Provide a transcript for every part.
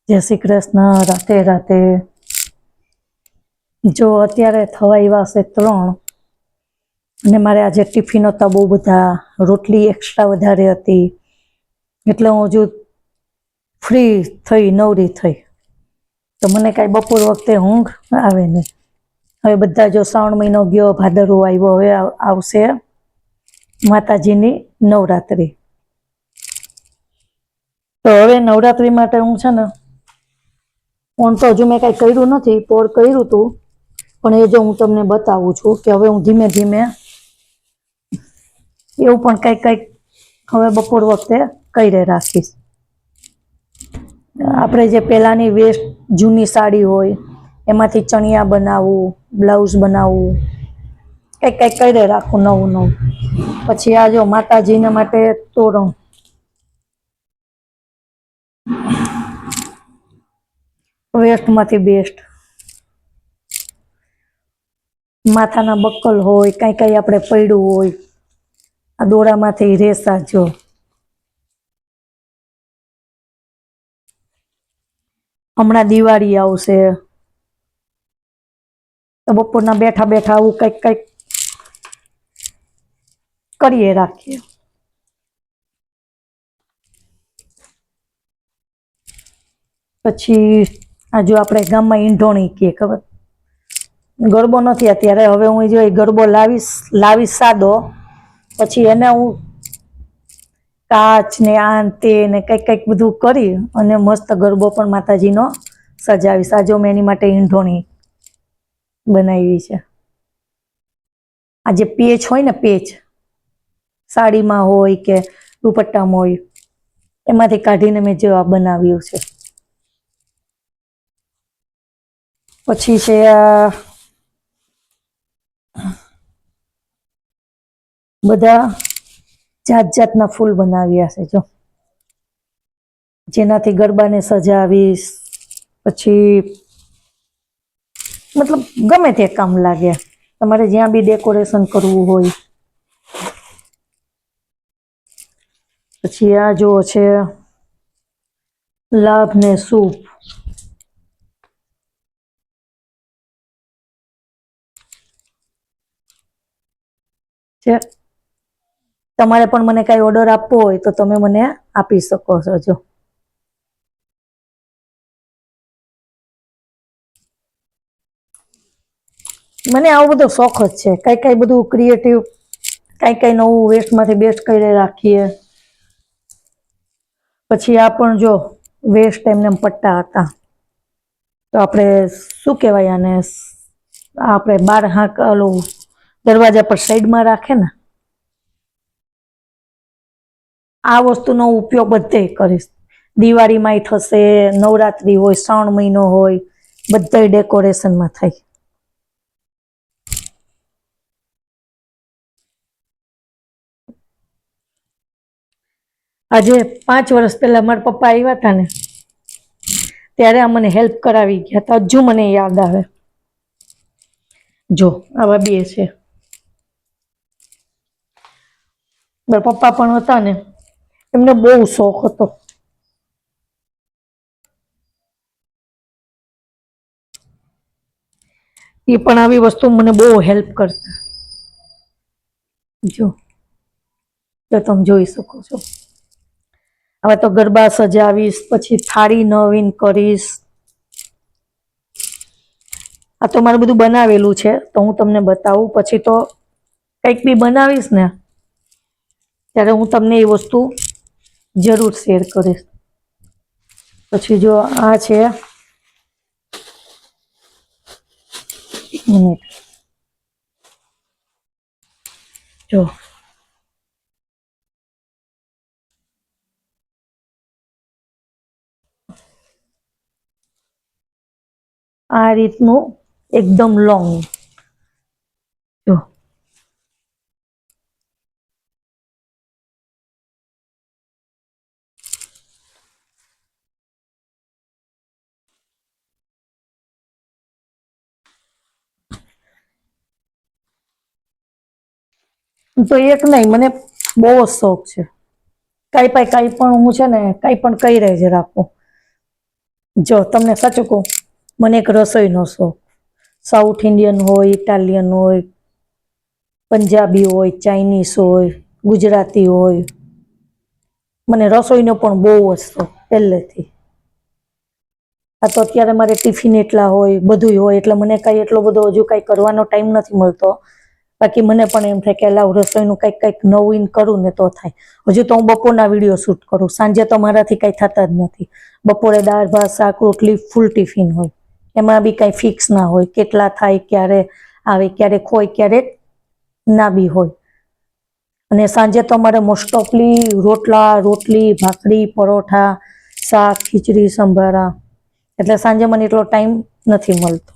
જય શ્રી કૃષ્ણ. રાતે રાતે. જો અત્યારે થવા આવ્યા છે 3 અને મારે આજે ટિફિન હતા બહુ બધા, રોટલી એક્સ્ટ્રા વધારે હતી, એટલે હું હજુ ફ્રી થઈ, નવરી થઈ. તો મને કાંઈ બપોર વખતે ઊંઘ આવે નહીં. હવે બધા જો શ્રાવણ મહિનો ગયો, ભાદરવો આવ્યો, હવે આવશે માતાજીની નવરાત્રિ. તો હવે નવરાત્રિ માટે હું છે ને, ઓન તો હજુ મેં કાંઈ કર્યું નથી, પોર કર્યું હતું, પણ એ જો હું તમને બતાવું છું કે હવે હું ધીમે ધીમે એવું પણ કંઈક હવે બપોર વખતે કરી રાખીશ. આપણે જે પહેલાંની વેસ્ટ જૂની સાડી હોય એમાંથી ચણિયા બનાવવું, બ્લાઉઝ બનાવવું, કંઈક કરી રાખું નવું નવું. પછી આ જો માતાજીના માટે તોરણ, વેસ્ટમાંથી બેસ્ટ. માથાના બક્કલ હોય, કાંઈ આપણે પડ્યું હોય, આ દોરામાંથી રેસા. જો હમણાં દિવાળી આવશે તો બપોરના બેઠા બેઠા આવું કંઈક કરીએ રાખીએ. પછી આ જો આપણે ગામમાં ઈંઢોણી કહે, ખબર? ગરબો નથી અત્યારે, હવે હું જો ગરબો લાવીશ સાદો, પછી એને હું કાચ ને આન તે ને કંઈક બધું કરી અને મસ્ત ગરબો પણ માતાજીનો સજાવીશ. આ જો મેં એની માટે ઈંઢોણી બનાવી છે. આ જે પેચ હોય ને, પેચ સાડીમાં હોય કે દુપટ્ટામાં હોય, એમાંથી કાઢીને મેં જેવા બનાવ્યું છે. પછી છે બધા જાત જાતના ફૂલ બનાવ્યા છે, જો જેનાથી ગરબાને સજાવીશ. પછી મતલબ ગમે તે કામ લાગે, તમારે જ્યાં બી ડેકોરેશન કરવું હોય. પછી આ જો છે લાભ ને શુભ, તમારે પણ મને કાંઈ ઓર્ડર આપવો હોય તો તમે મને આપી શકો છો. જો મને આવો બધો શોખ જ છે, કાંઈ બધું ક્રિએટિવ, કાંઈ નવું વેસ્ટમાંથી બેસ્ટ કરી રાખીએ. પછી આ પણ જો વેસ્ટ એમને પટ્ટા હતા, તો આપણે શું કહેવાય આને, આપણે બાર હાંક ઓલું દરવાજા પર સાઈડમાં રાખે ને, આ વસ્તુનો ઉપયોગ બધે કરીશ. દિવાળીમાંય થશે, નવરાત્રિ હોય, શ્રાવણ મહિનો હોય, બધા ડેકોરેશનમાં થાય. આજે 5 વર્ષ પહેલા મારા પપ્પા આવ્યા હતા ને, ત્યારે આ મને હેલ્પ કરાવી ગયા હતા. હજુ મને યાદ આવે. જો આવા બે છે, મારા પપ્પા પણ હતા ને, એમને બહુ શોખ હતો. એ પણ આવી વસ્તુ મને બહુ હેલ્પ કરતા. જો તમે જોઈ શકો છો. હવે તો ગરબા સજાવીશ, પછી થાળી નવીન કરીશ. આ તો મારું બધું બનાવેલું છે, તો હું તમને બતાવું. પછી તો કંઈક બી બનાવીશ ને, ત્યારે હું તમને એ વસ્તુ જરૂર શેર કરીશ. પછી જો આ છે, મિનિટ, જો આ રીતનું એકદમ લોંગ, જો તો એક નહીં, મને બહુ જ શોખ છે. કાંઈ પણ હું છે ને, કાંઈ પણ કહી રહી છે રાખું. જો તમને સાચું કહું, મને એક રસોઈનો શોખ, સાઉથ ઇન્ડિયન હોય, ઇટાલિયન હોય, પંજાબી હોય, ચાઇનીઝ હોય, ગુજરાતી હોય, મને રસોઈનો પણ બહુ જ શોખ પહેલેથી. આ તો અત્યારે મારે ટિફિન એટલા હોય, બધું હોય, એટલે મને કાંઈ એટલો બધો હજુ કાંઈ કરવાનો ટાઈમ નથી મળતો. બાકી મને પણ એમ થાય કે લાવ રસોઈનું કંઈક નવીન કરું ને તો થાય. હજુ તો હું બપોરના વિડીયો શૂટ કરું, સાંજે તો મારાથી કાંઈ થતા જ નથી. બપોરે દાળ ભાત શાક રોટલી ફૂલ ટિફિન હોય, એમાં બી કાંઈ ફિક્સ ના હોય, કેટલા થાય, ક્યારે આવે, ક્યારેક હોય, ક્યારેક ના બી હોય. અને સાંજે તો અમારે મોસ્ટ ઓફલી રોટલા રોટલી ભાખરી પરોઠા શાક ખીચડી સંભારા, એટલે સાંજે મને એટલો ટાઈમ નથી મળતો.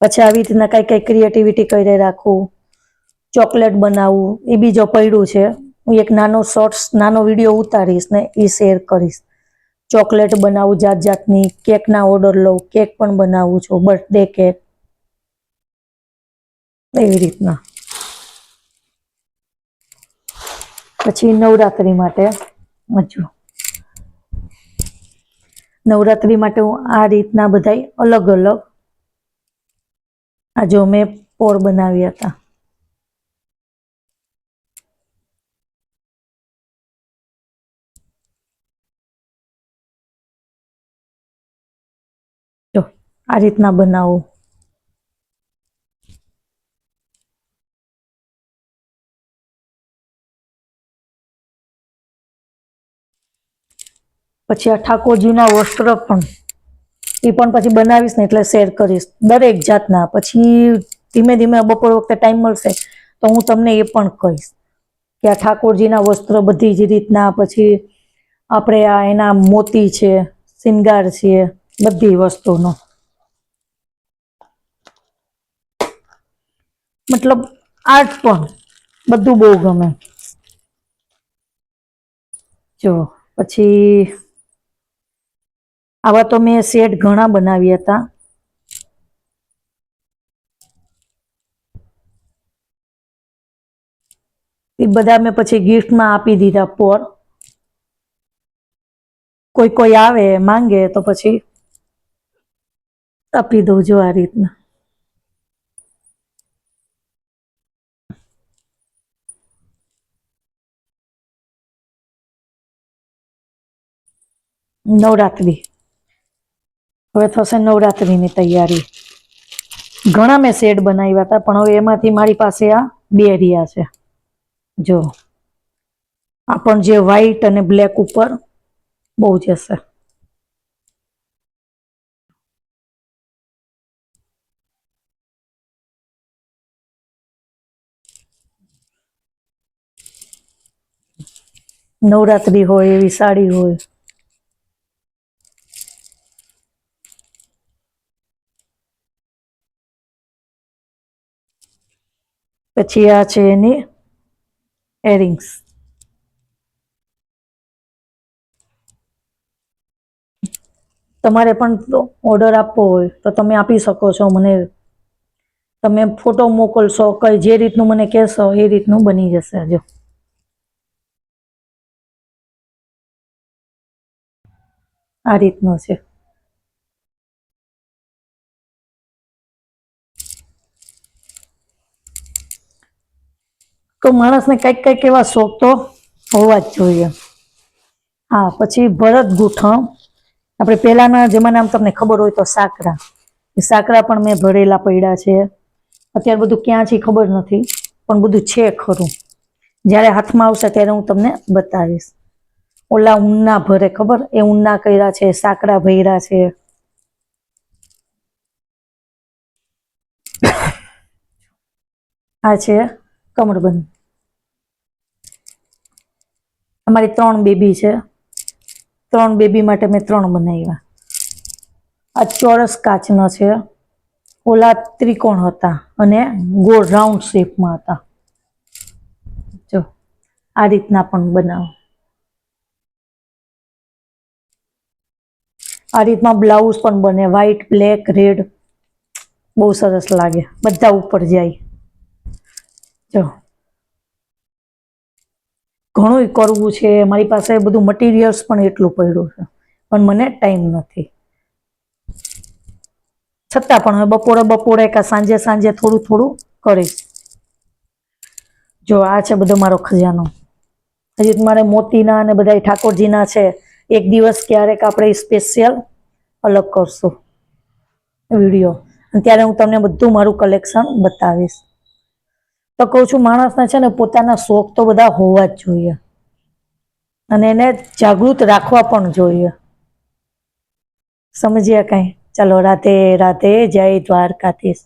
પછી આવી રીતના કઈ ક્રિએટિવિટી કરી રાખું, ચોકલેટ બનાવવું, એ બી જો પડ્યું છે. હું એક નાનો શોર્ટ્સ નાનો વિડીયો ઉતારીશ ને એ શેર કરીશ. ચોકલેટ બનાવું જાત જાતની, કેકના ઓર્ડર લઉં, કેક પણ બનાવું છું, બર્થડે કેક, એવી રીતના. પછી નવરાત્રી માટે નવરાત્રી માટે હું આ રીતના બધાય અલગ અલગ, આ જો મેં પોર બનાવ્યા હતા. જો આ રીતના બનાવું. પછી આ ઠાકોરજીના વસ્ત્ર પણ, એ પણ પછી બનાવીશ ને એટલે શેર કરીશ દરેક જાતના. પછી ધીમે ધીમે બપોર વખતે ટાઈમ મળશે તો હું તમને એ પણ કહીશ કે આ ઠાકોરજીના વસ્ત્ર બધી જ રીતના, પછી આપણે આ એના મોતી છે, શિંગાર છે, બધી વસ્તુનો મતલબ આર્ટ પણ બધું બહુ ગમે. જો પછી આવા તો મેં સેટ ઘણા બનાવ્યા હતા. એ બધા મેં પછી ગિફ્ટમાં આપી દીધા પોર. કોઈ કોઈ આવે માંગે તો પછી આપી દઉં જો આ રીતના. નવરાત્રી હવે થશે, નવરાત્રીની તૈયારી. ઘણા મેં શેડ બનાવ્યા હતા પણ હવે એમાંથી મારી પાસે આ બે રહ્યા છે. જો આ પણ જે વ્હાઈટ અને બ્લેક ઉપર બહુ જશે. નવરાત્રી હોય એવી સાડી હોય. પછી આ છે એની એરિંગ્સ. તમારે પણ ઓર્ડર આપવો હોય તો તમે આપી શકો છો મને. તમે ફોટો મોકલશો કઈ જે રીતનું મને કહેશો એ રીતનું બની જશે. જો આ રીતનું છે. તો માણસને કંઈક એવા શોખ તો હોવા જ જોઈએ. હા પછી ભરત ગૂંથણ, આપણે પહેલાના જમાનામાં તમને ખબર હોય તો સાકરા, એ સાકરા પણ મેં ભરેલા પડ્યા છે. અત્યારે બધું ક્યાં છે ખબર નથી પણ બધું છે ખરું. જ્યારે હાથમાં આવશે ત્યારે હું તમને બતાવીશ. ઓલા ઊનના ભરે ખબર, એ ઊનના કર્યા છે, સાકરા ભર્યા છે. આ છે કમરબંધ. અમારી 3 બેબી છે, 3 બેબી માટે મેં 3 બનાવ્યા. આ ચોરસ કાચનો છે, ઓલા ત્રિકોણ હતા અને ગોળ રાઉન્ડ શેપમાં હતા. જો આ રીતના પણ બનાવો. આ રીતના બ્લાઉઝ પણ બને, વ્હાઈટ બ્લેક રેડ, બહુ સરસ લાગે, બધા ઉપર જાય. જો ઘણું કરવું છે મારી પાસે, બધું મટીરિયલ્સ પણ એટલું પડ્યું છે. પણ મને ટાઈમ નથી. છતાં પણ હવે બપોરે કે સાંજે થોડું થોડું કરીશ. જો આ છે બધો મારો ખજાનો. હજી મારે મોતીના અને બધા ઠાકોરજીના છે. એક દિવસ ક્યારેક આપણે સ્પેશિયલ અલગ કરશું વિડીયો, ત્યારે હું તમને બધું મારું કલેક્શન બતાવીશ. તો કહું છું, માણસને છે ને પોતાના શોખ તો બધા હોવા જ જોઈએ અને એને જાગૃત રાખવા પણ જોઈએ. સમજ્યા કઈ? ચાલો રાધે રાધે, જય દ્વારકાધીશ.